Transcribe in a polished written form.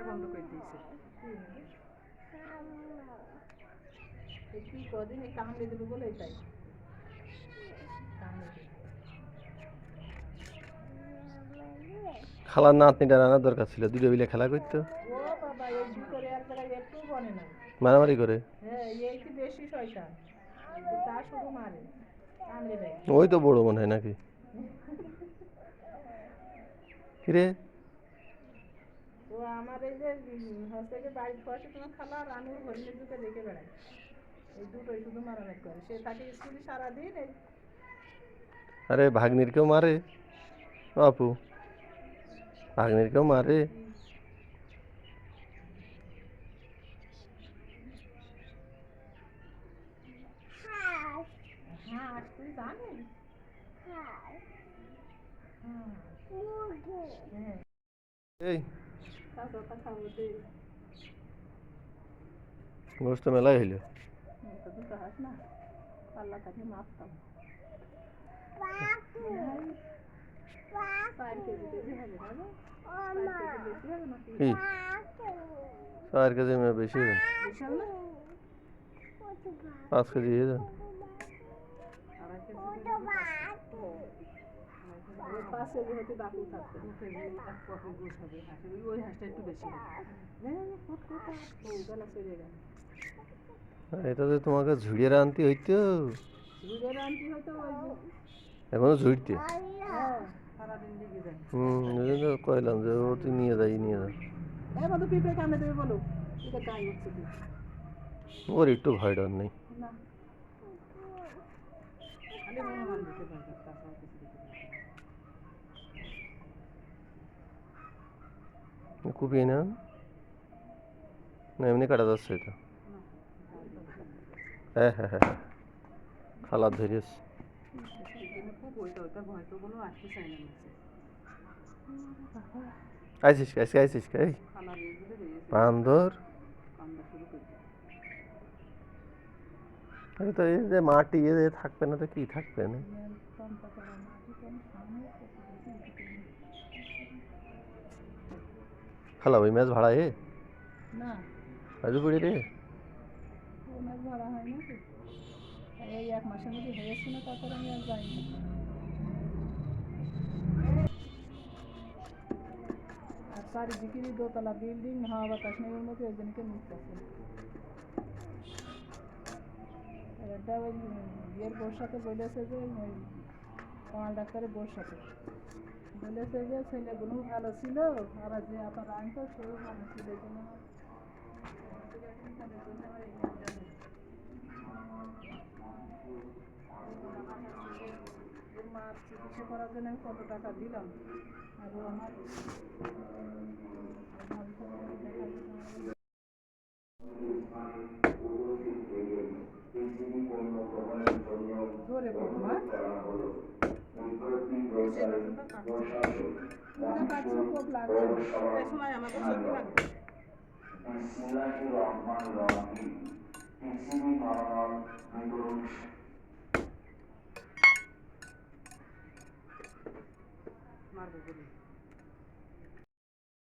বন্ধ করে দিয়েছে কি কদিন এই কামড়ে দেবে বলে তাই খালার নাতনিটা রানার দরকার ছিল, দুটো মিলে খেলা করতো। ও বাবা এই ভিতরে এক জায়গায় একটু বনে না, মারামারি করে। হ্যাঁ এই কি বেশি শয়তান, তা শুধু মারে কামড়ে দেয়। ওই তো বড় মনে হয় নাকি কিরে? ও আমার এই যে হচ্ছে বাড়ি বসে তোমার খালা আর আমি হরিণের দুটো দেখে বেড়াই, এই দুটোই শুধু মারামারি করে। সে থাকে স্কুলে সারাদিন এই আরে ভাগ্নির কেউ মারে আপু, ভাগ্নির কেউ মারে। হ্যাঁ তুই জানিস এই কথা খাবো তুই গোস্ত মেলাই হইলো। তো দুটো হাস না আল্লাহ তাকে মাফ পাবো 4 কেজি বেশি হবে না, 4 কেজি বেশি হবে না কি 4 কেজি বেশি হবে? বিশাল না 5 কেজি হয়ে যান। 5 কেজি হতে বাকি থাকতো 2 কেজি 1 পকেট গোস হবে হাঁসের, ওই হাঁসটা একটু বেশি হবে। গলা চলে গেল, এটা তো তোমাকে ঝুড়িয়ে আনতে হইতো, দুধের আনতে হয়তো ওই এখনো ঝুড়তে। সারাদিন লেগে যায়। এই জন্য কইলাম যে ও তুই নিয়ে যাই নিয়ে যা। এর মতো পিঁপড়ে কামড়ে দেবে বলো, এটা গায়ে উঠছে কি ওর একটু ভয় ডর নেই। না, খালি হনুমান দিতে পারবে, তাছাড়া কিছু দিতে পারবে না। কুপিয়ে না, না এমনি কাটা যাচ্ছে এটা। হ্যাঁ হ্যাঁ হ্যাঁ হ্যাঁ, খালার ধরিস। খুব ওইটা ওইটা ভয় তো কোনো আসতে চায় না নিচে। আইসিস আইসি আইসিস এই খালার এগুলো রয়েছে বান্দর। কান্দা শুরু করছে। আরে তো এই যে মাটি এ থাকবে না তো কি থাকবে না। খালা ওই ম্যাচ ভাড়া না আজু পড়ি রে। ওই মাছ ধরা হয় না, এই 1 মাসের মধ্যে হয়েছিল, তারপর আমি আর যাইনি। আর চারিদিকেরই দোতলা বিল্ডিং, হাওয়া বাতাস নেই ওর মধ্যে, একজনকে মিশতেছে। এটা ওই ইয়ের বোর সাথে বলেছে যে ওই কামাল ডাক্তারের বোর সাথে বলেছে যে ছেলেগুলো ভালো ছিল, আর যে আপনার আনতো সেও ভালো ছিল, এই জন্য মার চিকিৎসা করার জন্য আমি কত টাকা দিলাম, আর ও আমার ধরে বলতো মা খুব লাগছে, এই সময় আমাকে সত্যি লাগবে। মারবো বলি